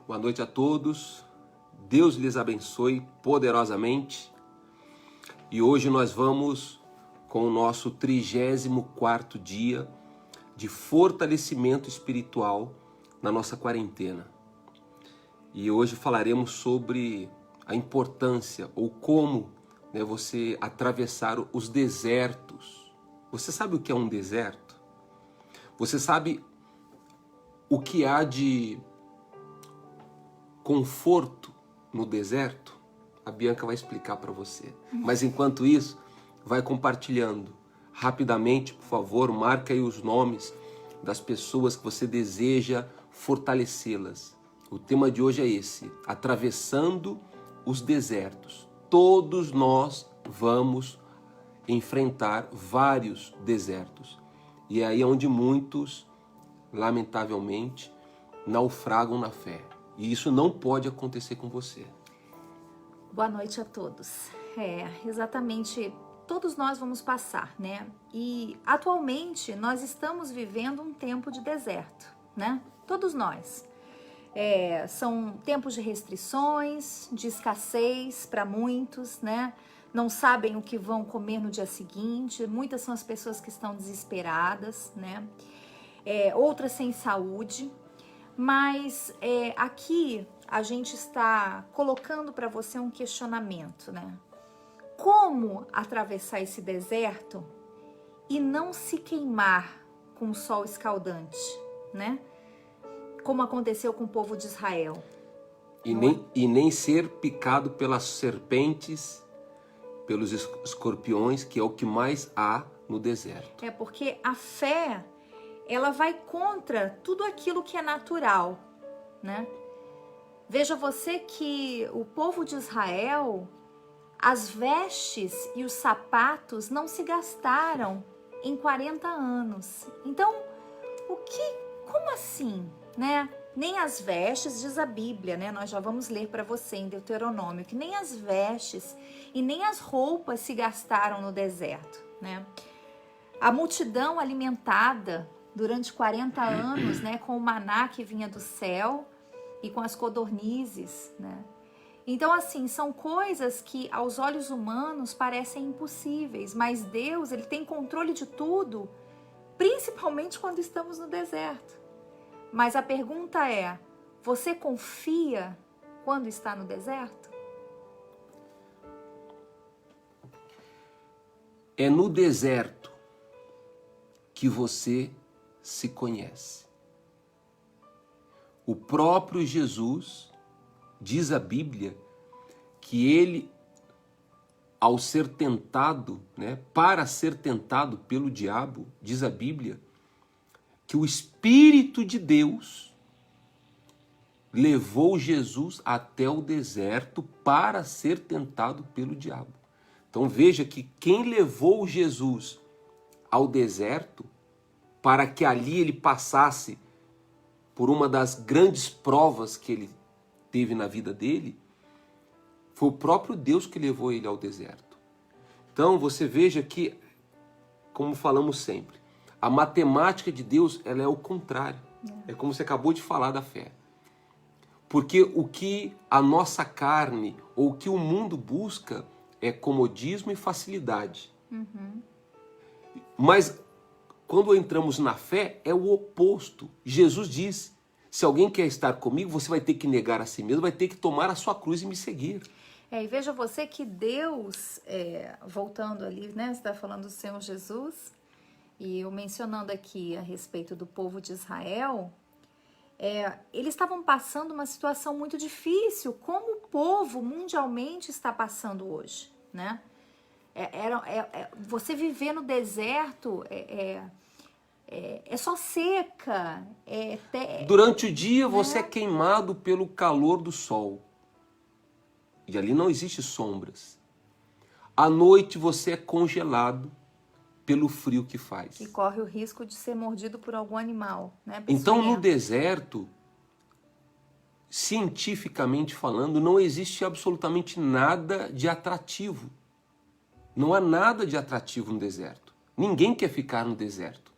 Boa noite a todos, Deus lhes abençoe poderosamente. E hoje nós vamos com o nosso 34º dia de fortalecimento espiritual na nossa quarentena. E hoje falaremos sobre a importância ou como você atravessar os desertos. Você sabe o que é um deserto? Você sabe o que há de conforto no deserto? A Bianca vai explicar para você. Mas enquanto isso, vai compartilhando rapidamente, por favor, marca aí os nomes das pessoas que você deseja fortalecê-las. O tema de hoje é esse: atravessando os desertos. Todos nós vamos enfrentar vários desertos. E é aí onde muitos, lamentavelmente, naufragam na fé. E isso não pode acontecer com você. Boa noite a todos. Exatamente, todos nós vamos passar, né? E atualmente nós estamos vivendo um tempo de deserto, né? Todos nós. São tempos de restrições, de escassez para muitos, né? Não sabem o que vão comer no dia seguinte. Muitas são as pessoas que estão desesperadas, né? Outras sem saúde. Mas aqui a gente está colocando para você um questionamento, né? Como atravessar esse deserto e não se queimar com o sol escaldante, né? Como aconteceu com o povo de Israel. E nem ser picado pelas serpentes, pelos escorpiões, que é o que mais há no deserto. Porque a fé, ela vai contra tudo aquilo que é natural, né? Veja você que o povo de Israel, as vestes e os sapatos não se gastaram em 40 anos. Então, como assim, né? Nem as vestes, diz a Bíblia, né? Nós já vamos ler para você em Deuteronômio, que nem as vestes e nem as roupas se gastaram no deserto, né? A multidão alimentada durante 40 anos, né, com o maná que vinha do céu e com as codornizes, né? Então, assim, são coisas que aos olhos humanos parecem impossíveis, mas Deus, ele tem controle de tudo, principalmente quando estamos no deserto. Mas a pergunta é: você confia quando está no deserto? É no deserto que você se conhece. O próprio Jesus, diz a Bíblia, que ele, ao ser tentado, para ser tentado pelo diabo, diz a Bíblia, que o Espírito de Deus levou Jesus até o deserto para ser tentado pelo diabo. Então veja que quem levou Jesus ao deserto, para que ali ele passasse por uma das grandes provas que ele teve na vida dele, foi o próprio Deus que levou ele ao deserto. Então você veja que, como falamos sempre, a matemática de Deus, ela é o contrário. É como você acabou de falar da fé. Porque o que a nossa carne ou o que o mundo busca é comodismo e facilidade. Mas quando entramos na fé, é o oposto. Jesus diz: se alguém quer estar comigo, você vai ter que negar a si mesmo, vai ter que tomar a sua cruz e me seguir. E veja você que Deus, voltando ali, né? Você está falando do Senhor Jesus, e eu mencionando aqui a respeito do povo de Israel, eles estavam passando uma situação muito difícil, como o povo mundialmente está passando hoje, né? Você viver no deserto é só seca. Durante o dia você é queimado pelo calor do sol. E ali não existe sombras. À noite você é congelado pelo frio que faz. E corre o risco de ser mordido por algum animal, né? Então no deserto, cientificamente falando, não existe absolutamente nada de atrativo. Não há nada de atrativo no deserto. Ninguém quer ficar no deserto.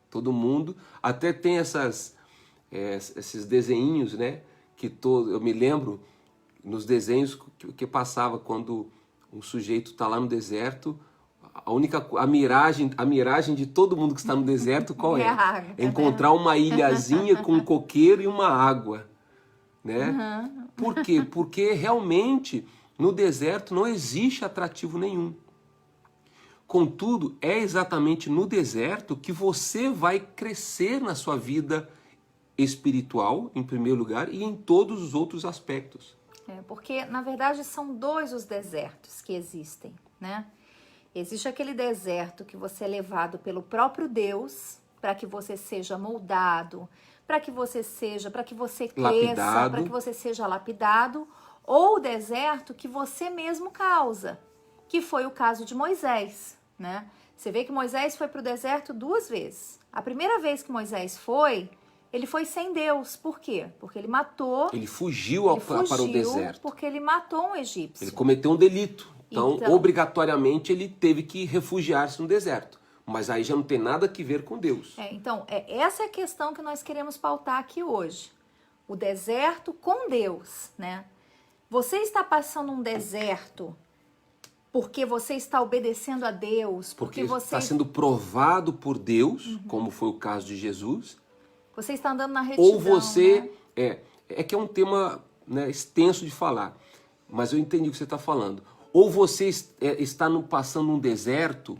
Todo mundo, até tem esses desenhinhos, né? eu me lembro nos desenhos que passava quando um sujeito está lá no deserto, a miragem de todo mundo que está no deserto, qual é? É a água, É encontrar uma ilhazinha com um coqueiro e uma água, né? Uhum. Por quê? Porque realmente no deserto não existe atrativo nenhum. Contudo, é exatamente no deserto que você vai crescer na sua vida espiritual, em primeiro lugar, e em todos os outros aspectos. Porque, na verdade, são dois os desertos que existem, né? Existe aquele deserto que você é levado pelo próprio Deus para que você seja moldado, para que você cresça, Lapidado. para que você seja lapidado, ou o deserto que você mesmo causa, que foi o caso de Moisés, né? Você vê que Moisés foi para o deserto 2 vezes. A primeira vez que Moisés foi, ele foi sem Deus. Por quê? Porque ele matou. Ele fugiu para o deserto. Porque ele matou um egípcio. Ele cometeu um delito. Então, obrigatoriamente, ele teve que refugiar-se no deserto. Mas aí já não tem nada a ver com Deus. Então, essa é a questão que nós queremos pautar aqui hoje. O deserto com Deus, né? Você está passando um deserto porque você está obedecendo a Deus, porque você está sendo provado por Deus, como foi o caso de Jesus. Você está andando na retidão, ou você... né? É que é um tema, né, extenso de falar, mas eu entendi o que você está falando. Ou você está passando um deserto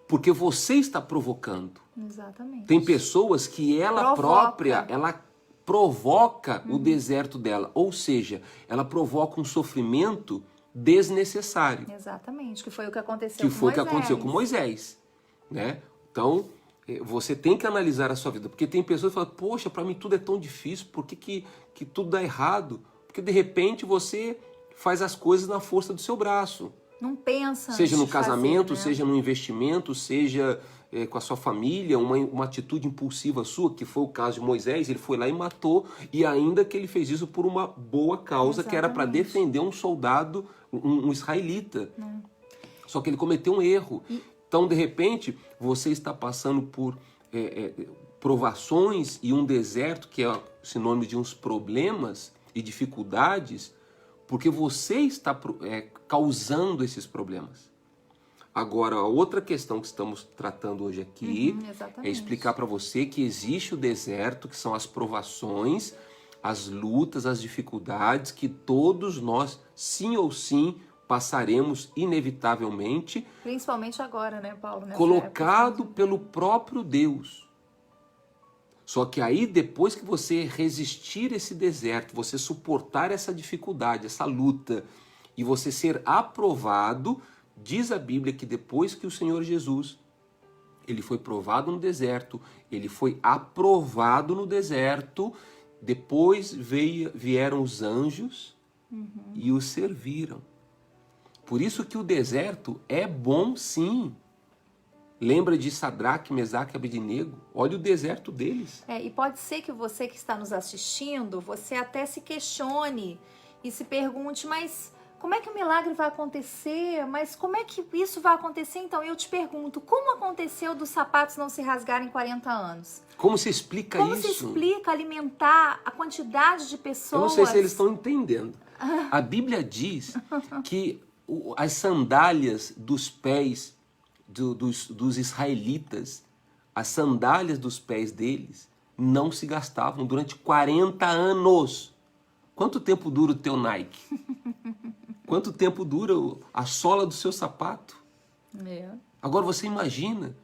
porque você está provocando. Exatamente. Tem pessoas que ela própria, ela provoca o deserto dela. Ou seja, ela provoca um sofrimento desnecessário. Exatamente, que foi o que aconteceu com Moisés. Que foi o que aconteceu com Moisés, né? Então, você tem que analisar a sua vida, porque tem pessoas que falam, poxa, para mim tudo é tão difícil, por que tudo dá errado? Porque de repente você faz as coisas na força do seu braço. Não pensa. Seja no casamento, fazer, né? seja no investimento, seja com a sua família, uma atitude impulsiva sua, que foi o caso de Moisés, ele foi lá e matou, e ainda que ele fez isso por uma boa causa, que era para defender um soldado, um israelita. Só que ele cometeu um erro. Então, de repente, você está passando por provações e um deserto, que é sinônimo de uns problemas e dificuldades, porque você está causando esses problemas. Agora, a outra questão que estamos tratando hoje aqui é explicar para você que existe o deserto, que são as provações, as lutas, as dificuldades, que todos nós, sim ou sim, passaremos inevitavelmente. Principalmente agora, né, Paulo? Colocado pelo próprio Deus. Só que aí, depois que você resistir esse deserto, você suportar essa dificuldade, essa luta, e você ser aprovado, diz a Bíblia que depois que o Senhor Jesus, ele foi provado no deserto, ele foi aprovado no deserto, depois vieram os anjos e o serviram. Por isso que o deserto é bom, sim. Lembra de Sadraque, Mesaque e Abednego? Olha o deserto deles. E pode ser que você que está nos assistindo, você até se questione e se pergunte, mas como é que o milagre vai acontecer? Mas como é que isso vai acontecer? Então eu te pergunto, como aconteceu dos sapatos não se rasgarem 40 anos? Como se explica isso? Como se explica alimentar a quantidade de pessoas? Eu não sei se eles estão entendendo. A Bíblia diz que as sandálias dos pés dos israelitas, as sandálias dos pés deles não se gastavam durante 40 anos. Quanto tempo dura o teu Nike? Quanto tempo dura a sola do seu sapato? Agora você imagina.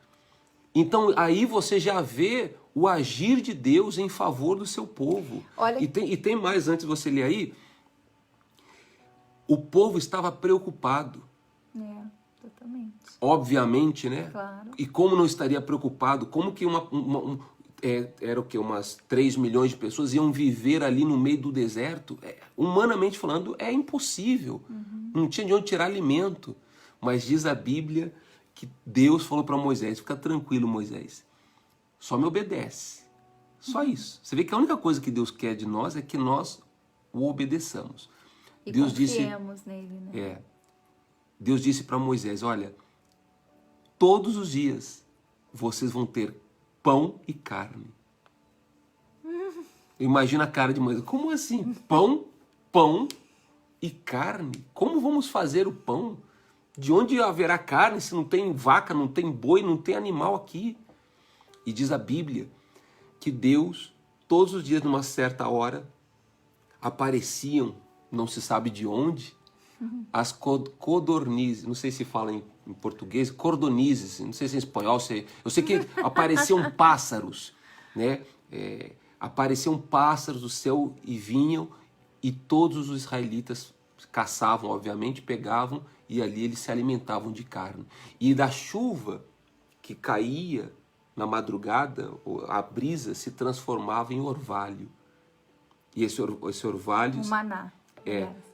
Então aí você já vê o agir de Deus em favor do seu povo. Olha... E tem mais, antes de você ler aí. O povo estava preocupado. Exatamente. Obviamente, né? Claro. E como não estaria preocupado? Como que era o quê? Umas 3 milhões de pessoas iam viver ali no meio do deserto? Humanamente falando, é impossível. Não tinha de onde tirar alimento. Mas diz a Bíblia que Deus falou para Moisés, fica tranquilo, Moisés, só me obedece. Só isso. Você vê que a única coisa que Deus quer de nós é que nós o obedeçamos. E Deus confiemos nele, né? Deus disse para Moisés, olha, todos os dias vocês vão ter pão e carne. Imagina a cara de Moisés. Como assim? Pão, pão e carne? Como vamos fazer o pão? De onde haverá carne se não tem vaca, não tem boi, não tem animal aqui? E diz a Bíblia que Deus, todos os dias, numa certa hora, apareciam, não se sabe de onde, as codornizes, não sei se fala em português, cordonizes, não sei se em espanhol, eu sei que apareciam pássaros, né? Apareciam pássaros do céu e vinham, e todos os israelitas caçavam, obviamente, pegavam, e ali eles se alimentavam de carne. E da chuva que caía na madrugada, a brisa se transformava em orvalho. E esse orvalho... O maná.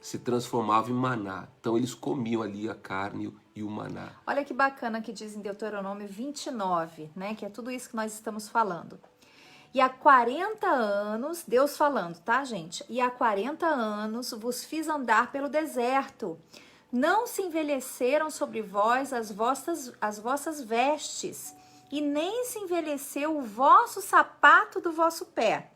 se transformava em maná. Então eles comiam ali a carne e o maná. Olha que bacana que diz em Deuteronômio 29, né? Que é tudo isso que nós estamos falando. E há 40 anos, Deus falando, tá, gente? E há 40 anos vos fiz andar pelo deserto. Não se envelheceram sobre vós as vossas vestes, e nem se envelheceu o vosso sapato do vosso pé.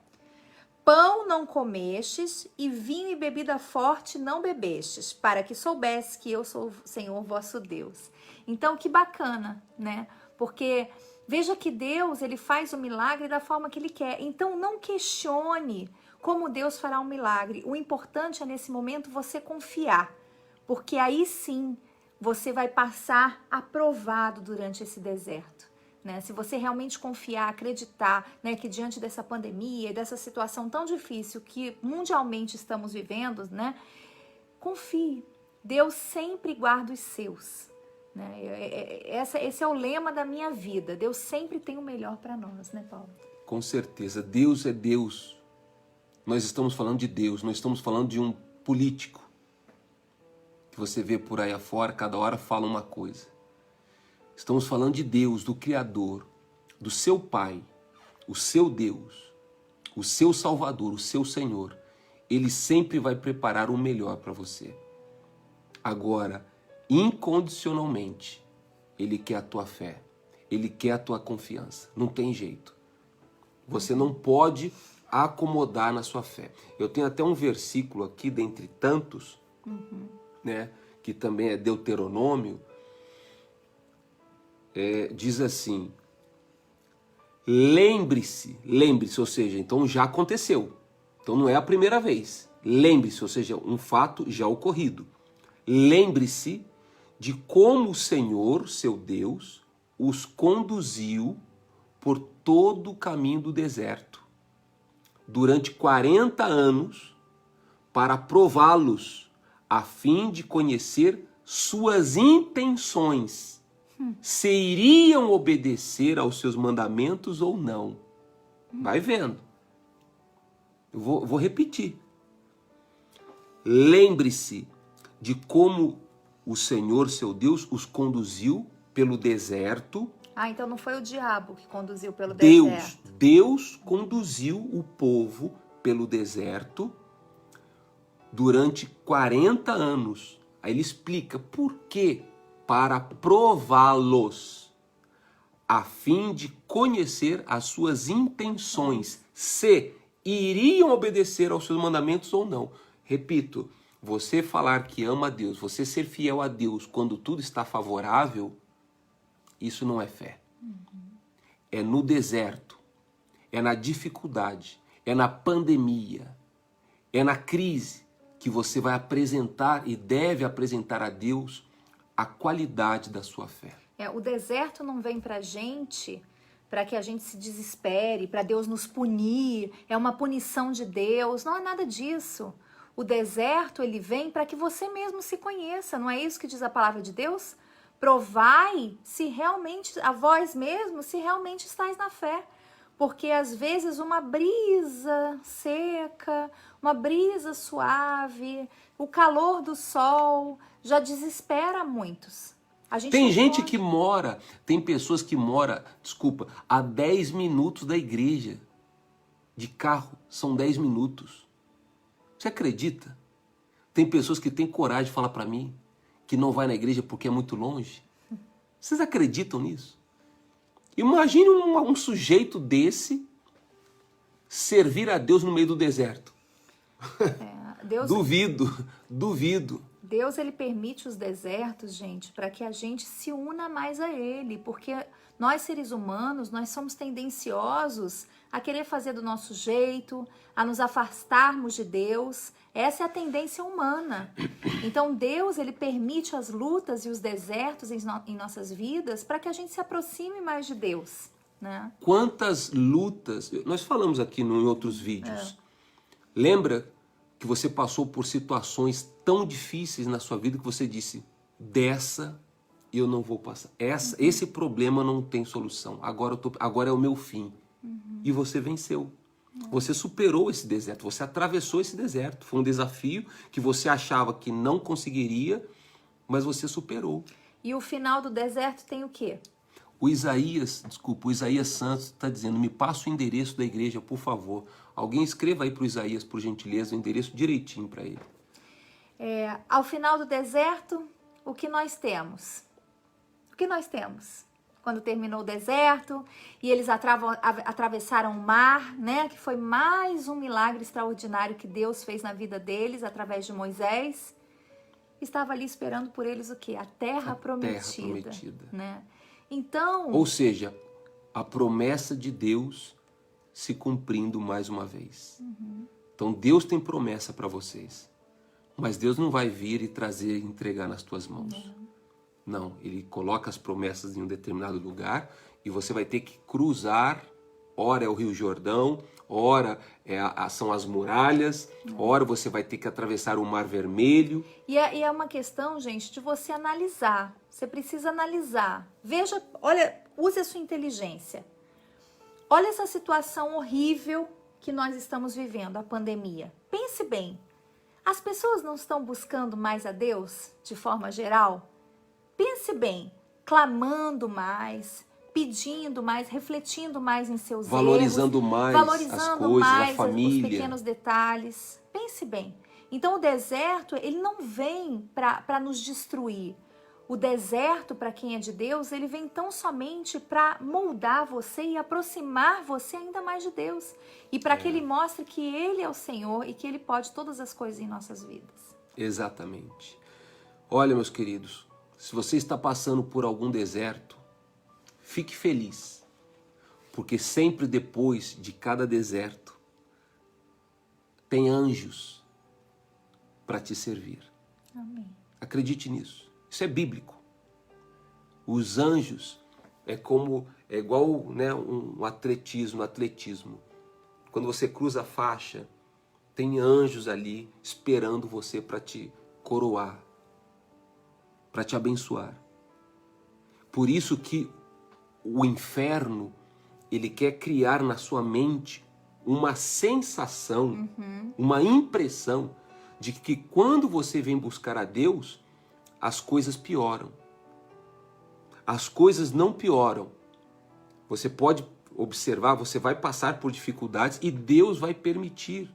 Pão não comestes, e vinho e bebida forte não bebestes, para que soubesse que eu sou o Senhor vosso Deus. Então, que bacana, né? Porque veja que Deus, ele faz o milagre da forma que ele quer. Então, não questione como Deus fará um milagre. O importante é, nesse momento, você confiar. Porque aí sim, você vai passar aprovado durante esse deserto. Né? Se você realmente confiar, acreditar, né, que diante dessa pandemia e dessa situação tão difícil que mundialmente estamos vivendo, né, confie. Deus sempre guarda os seus. Né? Esse é o lema da minha vida. Deus sempre tem o melhor para nós, né, Paulo? Com certeza. Deus é Deus. Nós estamos falando de Deus, não estamos falando de um político que você vê por aí afora, cada hora fala uma coisa. Estamos falando de Deus, do Criador, do seu Pai, o seu Deus, o seu Salvador, o seu Senhor. Ele sempre vai preparar o melhor para você. Agora, incondicionalmente, Ele quer a tua fé, Ele quer a tua confiança. Não tem jeito. Você não pode acomodar na sua fé. Eu tenho até um versículo aqui, dentre tantos, né, que também é Deuteronômio, diz assim: lembre-se, ou seja, então já aconteceu, então não é a primeira vez, lembre-se, ou seja, um fato já ocorrido, lembre-se de como o Senhor, seu Deus, os conduziu por todo o caminho do deserto, durante 40 anos, para prová-los, a fim de conhecer suas intenções, se iriam obedecer aos seus mandamentos ou não. Vai vendo. Eu vou repetir. Lembre-se de como o Senhor, seu Deus, os conduziu pelo deserto. Ah, então não foi o diabo que conduziu pelo deserto. Deus conduziu o povo pelo deserto durante 40 anos. Aí ele explica por quê. Para prová-los, a fim de conhecer as suas intenções, se iriam obedecer aos seus mandamentos ou não. Repito, você falar que ama a Deus, você ser fiel a Deus quando tudo está favorável, isso não é fé. É no deserto, é na dificuldade, é na pandemia, é na crise que você vai apresentar e deve apresentar a Deus a qualidade da sua fé. O deserto não vem pra gente para que a gente se desespere, para Deus nos punir, é uma punição de Deus, não é nada disso. O deserto, ele vem para que você mesmo se conheça, não é isso que diz a palavra de Deus? Provai se realmente, a vós mesmo, se realmente estáis na fé. Porque às vezes uma brisa seca, uma brisa suave, o calor do sol já desespera muitos. Tem gente que mora, tem pessoas que moram, a 10 minutos da igreja. De carro, são 10 minutos. Você acredita? Tem pessoas que têm coragem de falar para mim que não vai na igreja porque é muito longe. Vocês acreditam nisso? Imagine um sujeito desse servir a Deus no meio do deserto? Deus, Duvido. Deus, ele permite os desertos, gente, para que a gente se una mais a ele, porque nós, seres humanos, nós somos tendenciosos a querer fazer do nosso jeito, a nos afastarmos de Deus. Essa é a tendência humana. Então Deus, ele permite as lutas e os desertos em nossas vidas para que a gente se aproxime mais de Deus, né? Quantas lutas, nós falamos aqui em outros vídeos, lembra que você passou por situações tão difíceis na sua vida que você disse, dessa eu não vou passar, esse problema não tem solução, agora é o meu fim. E você venceu. Você superou esse deserto, você atravessou esse deserto. Foi um desafio que você achava que não conseguiria, mas você superou. E o final do deserto tem o quê? O Isaías Santos está dizendo, me passa o endereço da igreja, por favor. Alguém escreva aí para o Isaías, por gentileza, o endereço direitinho para ele. Ao final do deserto, o que nós temos? O que nós temos? Quando terminou o deserto e eles atravessaram o mar, né? Que foi mais um milagre extraordinário que Deus fez na vida deles através de Moisés. Estava ali esperando por eles o quê? A terra prometida. Né? Então, ou seja, a promessa de Deus se cumprindo mais uma vez. Então Deus tem promessa para vocês, mas Deus não vai vir e trazer e entregar nas tuas mãos. Não, ele coloca as promessas em um determinado lugar e você vai ter que cruzar, ora é o Rio Jordão, ora são as muralhas, ora você vai ter que atravessar o Mar Vermelho. E é uma questão, gente, de você analisar. Você precisa analisar. Veja, olha, use a sua inteligência. Olha essa situação horrível que nós estamos vivendo, a pandemia. Pense bem, as pessoas não estão buscando mais a Deus de forma geral? Pense bem, clamando mais, pedindo mais, refletindo mais em seus valorizando erros, mais valorizando as coisas, mais a família, os pequenos detalhes. Pense bem. Então o deserto, ele não vem para nos destruir. O deserto, para quem é de Deus, ele vem tão somente para moldar você e aproximar você ainda mais de Deus. E para que ele mostre que ele é o Senhor e que ele pode todas as coisas em nossas vidas. Exatamente. Olha, meus queridos, se você está passando por algum deserto, fique feliz, porque sempre depois de cada deserto tem anjos para te servir. Amém. Acredite nisso. Isso é bíblico. Os anjos é igual, né, um atletismo. Quando você cruza a faixa, tem anjos ali esperando você para te coroar, para te abençoar. Por isso que o inferno, ele quer criar na sua mente uma sensação, uma impressão de que quando você vem buscar a Deus, as coisas pioram. As coisas não pioram. Você pode observar, você vai passar por dificuldades e Deus vai permitir.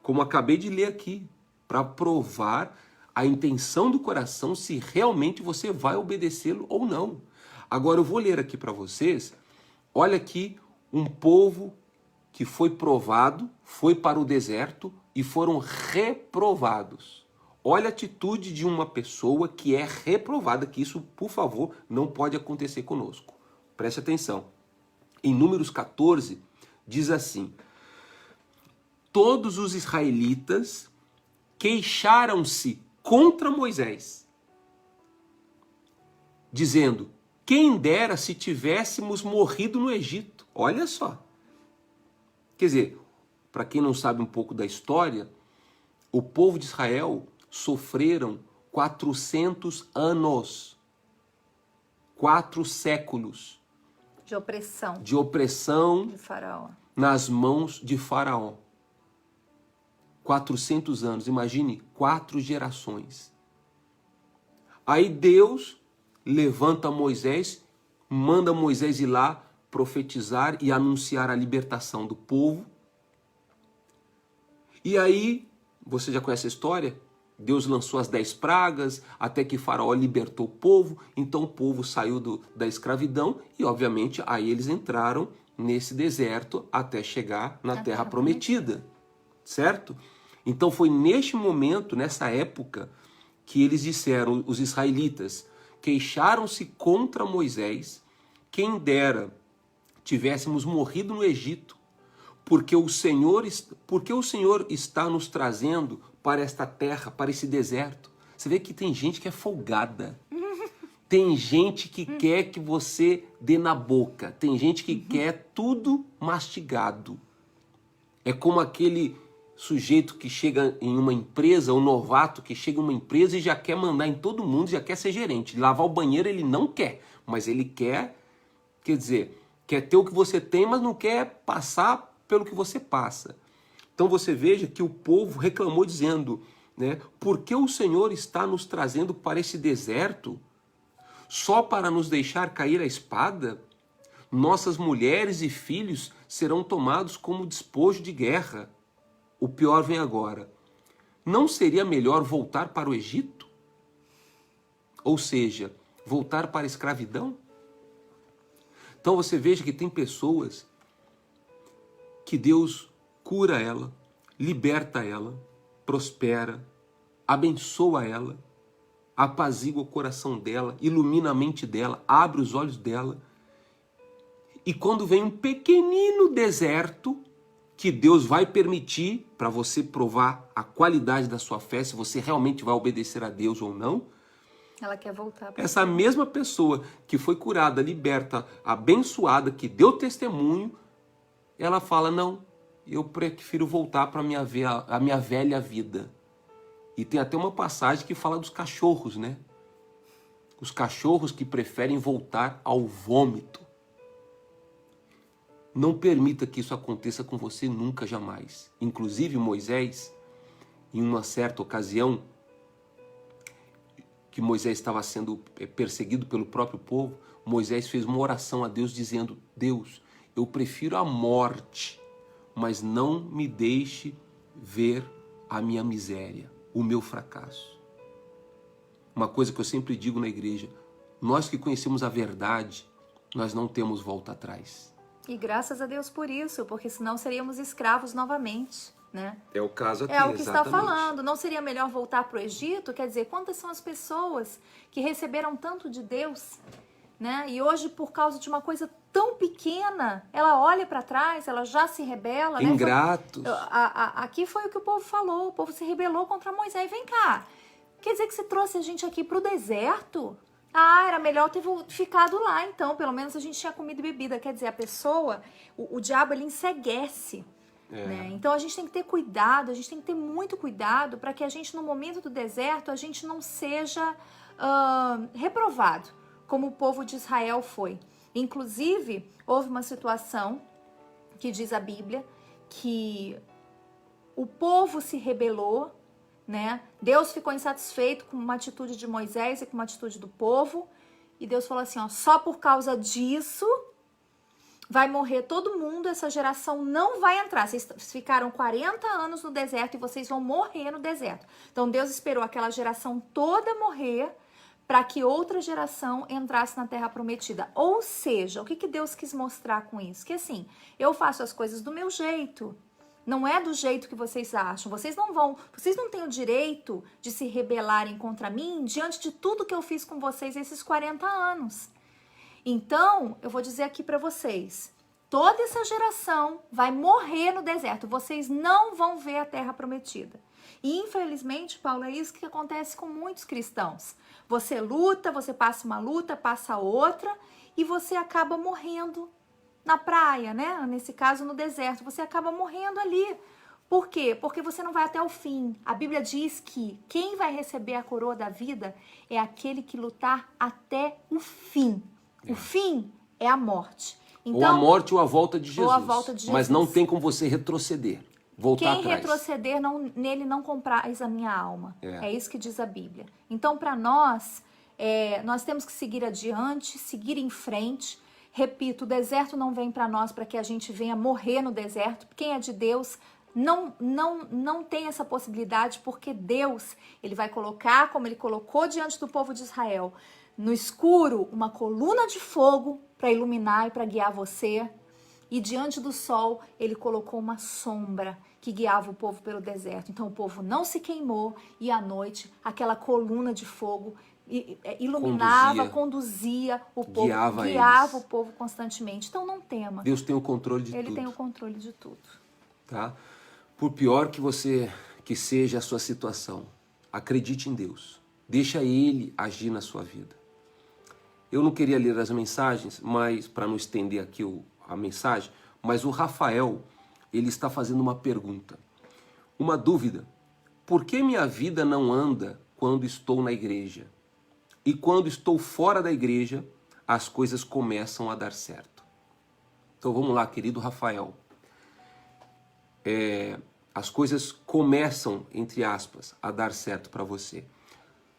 Como acabei de ler aqui, para provar a intenção do coração, se realmente você vai obedecê-lo ou não. Agora eu vou ler aqui para vocês, olha aqui um povo que foi provado, foi para o deserto e foram reprovados. Olha a atitude de uma pessoa que é reprovada, que isso, por favor, não pode acontecer conosco. Preste atenção. Em Números 14, diz assim, todos os israelitas queixaram-se contra Moisés, dizendo, quem dera se tivéssemos morrido no Egito. Olha só. Quer dizer, para quem não sabe um pouco da história, o povo de Israel sofreram 400 anos, 4 séculos de opressão de Faraó, nas mãos de Faraó. 400 anos, imagine 4 gerações. Aí Deus levanta Moisés, manda Moisés ir lá profetizar e anunciar a libertação do povo. E aí, você já conhece a história? Deus lançou as 10 pragas, até que Faraó libertou o povo, então o povo saiu da escravidão e, obviamente, aí eles entraram nesse deserto até chegar na terra prometida, certo? Então foi neste momento, nessa época, que eles disseram, os israelitas, queixaram-se contra Moisés, quem dera tivéssemos morrido no Egito, porque o Senhor está nos trazendo para esta terra, para esse deserto. Você vê que tem gente que é folgada. Tem gente que quer que você dê na boca. Tem gente que quer tudo mastigado. É como aquele sujeito que chega em uma empresa, um novato que chega em uma empresa e já quer mandar em todo mundo, já quer ser gerente. Lavar o banheiro ele não quer, mas ele quer dizer, quer ter o que você tem, mas não quer passar pelo que você passa. Então você veja que o povo reclamou dizendo, né, por que o Senhor está nos trazendo para esse deserto só para nos deixar cair a espada? Nossas mulheres e filhos serão tomados como despojo de guerra. O pior vem agora. Não seria melhor voltar para o Egito? Ou seja, voltar para a escravidão? Então você veja que tem pessoas que Deus cura ela, liberta ela, prospera, abençoa ela, apazigua o coração dela, ilumina a mente dela, abre os olhos dela. E quando vem um pequenino deserto, que Deus vai permitir para você provar a qualidade da sua fé, se você realmente vai obedecer a Deus ou não, ela quer voltar. Essa mesma pessoa que foi curada, liberta, abençoada, que deu testemunho, ela fala, não, eu prefiro voltar para a minha velha vida. E tem até uma passagem que fala dos cachorros, né? Os cachorros que preferem voltar ao vômito. Não permita que isso aconteça com você nunca, jamais. Inclusive Moisés, em uma certa ocasião, que Moisés estava sendo perseguido pelo próprio povo, Moisés fez uma oração a Deus dizendo, Deus, eu prefiro a morte, mas não me deixe ver a minha miséria, o meu fracasso. Uma coisa que eu sempre digo na igreja, nós que conhecemos a verdade, nós não temos volta atrás. E graças a Deus por isso, porque senão seríamos escravos novamente, né? É o caso aqui, é o que exatamente. está falando. Não seria melhor voltar para o Egito? Quer dizer, quantas são as pessoas que receberam tanto de Deus, né? E hoje, por causa de uma coisa tão pequena, ela olha para trás, ela já se rebela, Ingratos. né? Aqui foi o que o povo falou. O povo se rebelou contra Moisés. Vem cá, quer dizer que você trouxe a gente aqui para o deserto? Ah, era melhor ter ficado lá, então. Pelo menos a gente tinha comida e bebida. Quer dizer, a pessoa, o diabo, ele enceguece. Né? Então a gente tem que ter cuidado, a gente tem que ter muito cuidado para que a gente, no momento do deserto, a gente não seja reprovado, como o povo de Israel foi. Inclusive, houve uma situação que diz a Bíblia que o povo se rebelou, né? Deus ficou insatisfeito com uma atitude de Moisés e com uma atitude do povo, e Deus falou assim, ó, só por causa disso vai morrer todo mundo, essa geração não vai entrar. Vocês ficaram 40 anos no deserto e vocês vão morrer no deserto. Então Deus esperou aquela geração toda morrer para que outra geração entrasse na Terra Prometida. Ou seja, o que Deus quis mostrar com isso? Que assim, eu faço as coisas do meu jeito. Não é do jeito que vocês acham. Vocês não têm o direito de se rebelarem contra mim diante de tudo que eu fiz com vocês esses 40 anos. Então, eu vou dizer aqui para vocês, toda essa geração vai morrer no deserto. Vocês não vão ver a Terra Prometida. E infelizmente, Paulo, é isso que acontece com muitos cristãos. Você luta, você passa uma luta, passa outra e você acaba morrendo na praia, né? Nesse caso, no deserto. Você acaba morrendo ali. Por quê? Porque você não vai até o fim. A Bíblia diz que quem vai receber a coroa da vida é aquele que lutar até o fim. O fim é a morte. Então, ou a morte ou a volta de Jesus. Ou a volta de Jesus. Mas não tem como você retroceder, voltar Quem atrás. retroceder, nele não comprais a minha alma. É isso que diz a Bíblia. Então, para nós, nós temos que seguir adiante, seguir em frente. Repito, o deserto não vem para nós para que a gente venha morrer no deserto. Quem é de Deus não tem essa possibilidade, porque Deus, ele vai colocar, como ele colocou diante do povo de Israel, no escuro, uma coluna de fogo para iluminar e para guiar você. e diante do sol ele colocou uma sombra que guiava o povo pelo deserto. Então o povo não se queimou e à noite aquela coluna de fogo iluminava, conduzia o povo, guiava o povo constantemente. Então não tema. Deus tem o controle de tudo. Ele tem o controle de tudo. Tá? Por pior que seja a sua situação, acredite em Deus. Deixa Ele agir na sua vida. Eu não queria ler as mensagens, mas para não estender aqui a mensagem, mas o Rafael, ele está fazendo uma pergunta. Uma dúvida. Por que minha vida não anda quando estou na igreja? E quando estou fora da igreja, as coisas começam a dar certo. Então vamos lá, querido Rafael. As coisas começam, entre aspas, a dar certo para você.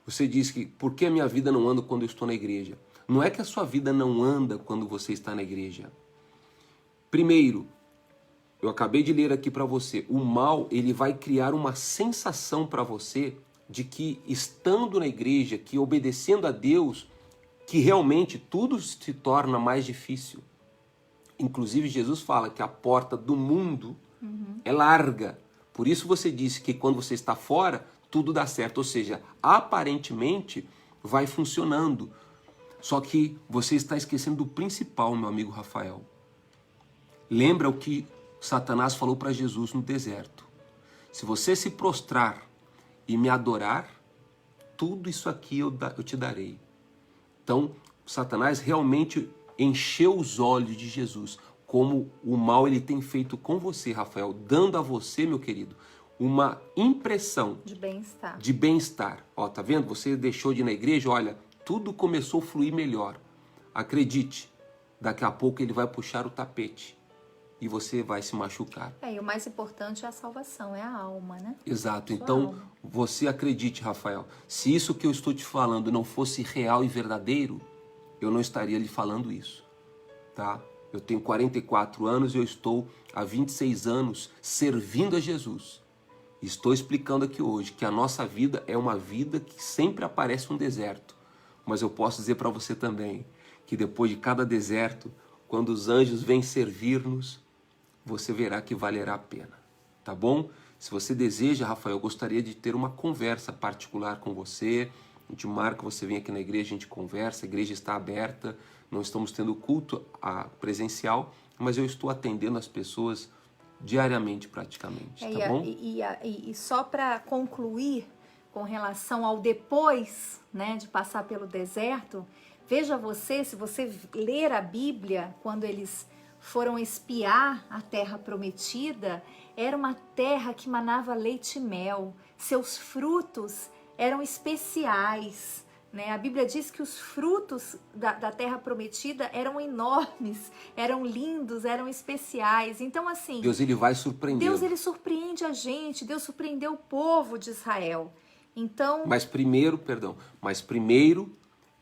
Você diz que, por que a minha vida não anda quando eu estou na igreja? Não é que a sua vida não anda quando você está na igreja. Primeiro, eu acabei de ler aqui para você, o mal, ele vai criar uma sensação para você de que estando na igreja, que obedecendo a Deus, que realmente tudo se torna mais difícil. Inclusive Jesus fala que a porta do mundo é larga. Por isso você disse que quando você está fora, tudo dá certo. Ou seja, aparentemente vai funcionando. Só que você está esquecendo do principal, meu amigo Rafael. Lembra o que Satanás falou para Jesus no deserto. Se você se prostrar e me adorar, tudo isso aqui eu te darei. Então, Satanás realmente encheu os olhos de Jesus, como o mal ele tem feito com você, Rafael, dando a você, meu querido, uma impressão de bem-estar. Ó, tá vendo? Você deixou de ir na igreja, olha, tudo começou a fluir melhor. Acredite, daqui a pouco ele vai puxar o tapete e você vai se machucar. E o mais importante é a salvação, é a alma, né? Exato. Então, você acredite, Rafael, se isso que eu estou te falando não fosse real e verdadeiro, eu não estaria lhe falando isso, tá? Eu tenho 44 anos e eu estou há 26 anos servindo a Jesus. Estou explicando aqui hoje que a nossa vida é uma vida que sempre aparece um deserto. Mas eu posso dizer para você também que depois de cada deserto, quando os anjos vêm servir-nos, você verá que valerá a pena, tá bom? Se você deseja, Rafael, eu gostaria de ter uma conversa particular com você. A gente marca, você vem aqui na igreja, a gente conversa, a igreja está aberta, não estamos tendo culto presencial, mas eu estou atendendo as pessoas diariamente praticamente, tá bom? E só para concluir com relação ao depois, né, de passar pelo deserto, veja você, se você ler a Bíblia, quando eles foram espiar a terra prometida, era uma terra que manava leite e mel, seus frutos eram especiais, né? A Bíblia diz que os frutos da terra prometida eram enormes, eram lindos, eram especiais. Então, assim, Deus ele vai surpreender. Deus ele surpreende a gente, Deus surpreendeu o povo de Israel. Então, mas primeiro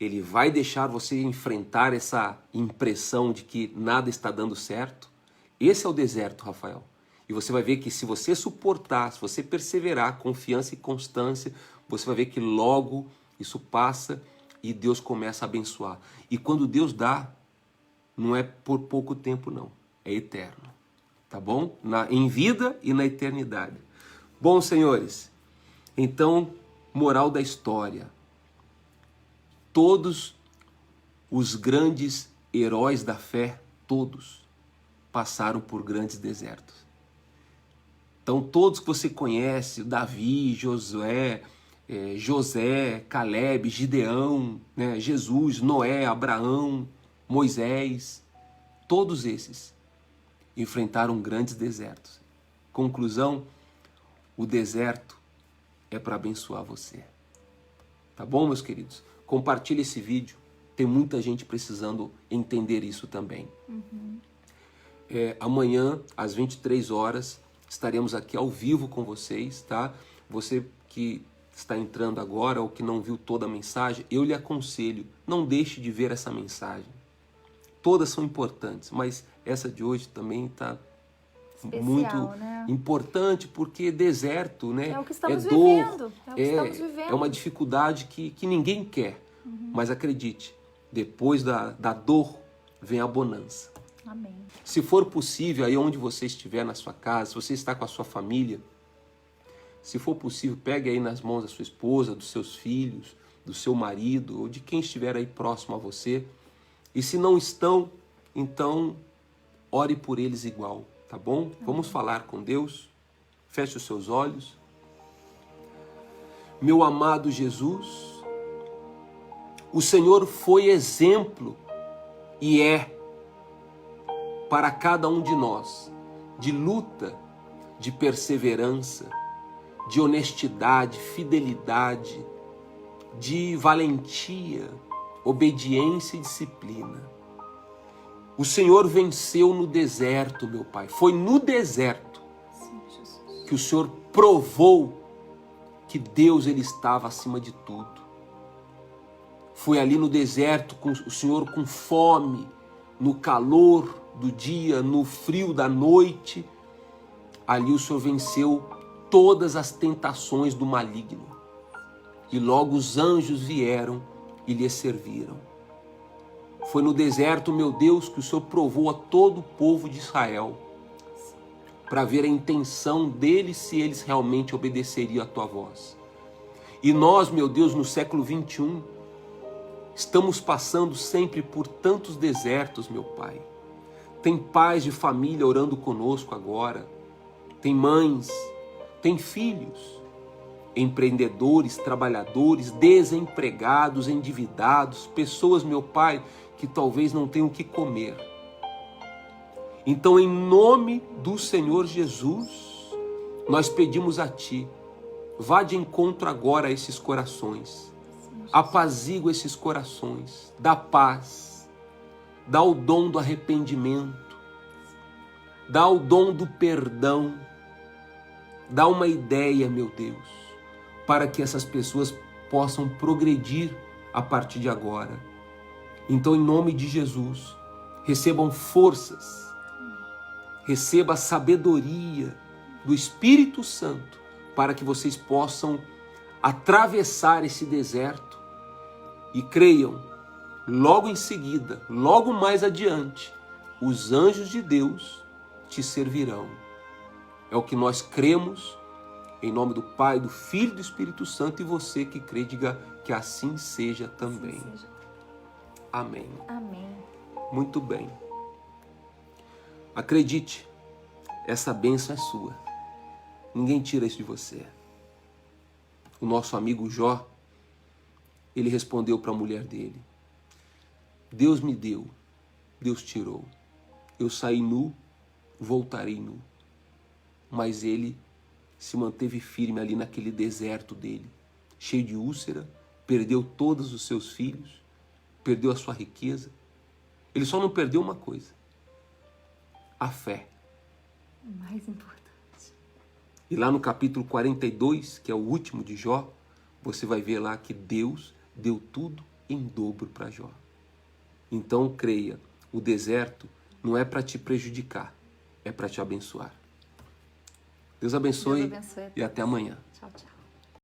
ele vai deixar você enfrentar essa impressão de que nada está dando certo. Esse é o deserto, Rafael. E você vai ver que se você suportar, se você perseverar, confiança e constância, você vai ver que logo isso passa e Deus começa a abençoar. E quando Deus dá, não é por pouco tempo não, é eterno. Tá bom? Em vida e na eternidade. Bom, senhores, então, moral da história. Todos os grandes heróis da fé, todos, passaram por grandes desertos. Então, todos que você conhece, Davi, Josué, José, Caleb, Gideão, né, Jesus, Noé, Abraão, Moisés, todos esses enfrentaram grandes desertos. Conclusão, o deserto é para abençoar você. Tá bom, meus queridos? Compartilhe esse vídeo. Tem muita gente precisando entender isso também. Amanhã, às 23 horas, estaremos aqui ao vivo com vocês, tá? Você que está entrando agora ou que não viu toda a mensagem, eu lhe aconselho, não deixe de ver essa mensagem. Todas são importantes, mas essa de hoje também está muito importante, porque deserto, né? É o que estamos dor, vivendo. É uma dificuldade que ninguém quer. Mas acredite, depois da dor vem a bonança. Amém. Se for possível, aí onde você estiver na sua casa, se você está com a sua família, se for possível, pegue aí nas mãos da sua esposa, dos seus filhos, do seu marido, ou de quem estiver aí próximo a você. E se não estão, então ore por eles igual, tá bom? Amém. Vamos falar com Deus. Feche os seus olhos. Meu amado Jesus, o Senhor foi exemplo e é para cada um de nós de luta, de perseverança, de honestidade, fidelidade, de valentia, obediência e disciplina. O Senhor venceu no deserto, meu Pai. Foi no deserto que o Senhor provou que Deus ele estava acima de tudo. Foi ali no deserto com o Senhor com fome, no calor do dia, no frio da noite. Ali o Senhor venceu todas as tentações do maligno. E logo os anjos vieram e lhe serviram. Foi no deserto, meu Deus, que o Senhor provou a todo o povo de Israel para ver a intenção deles, se eles realmente obedeceriam a tua voz. E nós, meu Deus, no século 21, estamos passando sempre por tantos desertos, meu Pai. Tem pais de família orando conosco agora, tem mães, tem filhos, empreendedores, trabalhadores, desempregados, endividados, pessoas, meu Pai, que talvez não tenham o que comer. Então, em nome do Senhor Jesus, nós pedimos a Ti, vá de encontro agora a esses corações, apazigua esses corações, dá paz, dá o dom do arrependimento, dá o dom do perdão, dá uma ideia, meu Deus, para que essas pessoas possam progredir a partir de agora. Então, em nome de Jesus, recebam forças, receba a sabedoria do Espírito Santo para que vocês possam atravessar esse deserto e creiam, logo em seguida, logo mais adiante, os anjos de Deus te servirão. É o que nós cremos, em nome do Pai, do Filho e do Espírito Santo, e você que crê, diga que assim seja também. Assim seja. Amém. Amém. Muito bem. Acredite, essa bênção é sua. Ninguém tira isso de você. O nosso amigo Jó, ele respondeu para a mulher dele: Deus me deu, Deus tirou. Eu saí nu, voltarei nu. Mas ele se manteve firme ali naquele deserto dele, cheio de úlcera, perdeu todos os seus filhos, perdeu a sua riqueza. Ele só não perdeu uma coisa: a fé. Mais importante. E lá no capítulo 42, que é o último de Jó, você vai ver lá que Deus deu tudo em dobro para Jó. Então creia, o deserto não é para te prejudicar, é para te abençoar. Deus abençoe, e até amanhã. Tchau, tchau.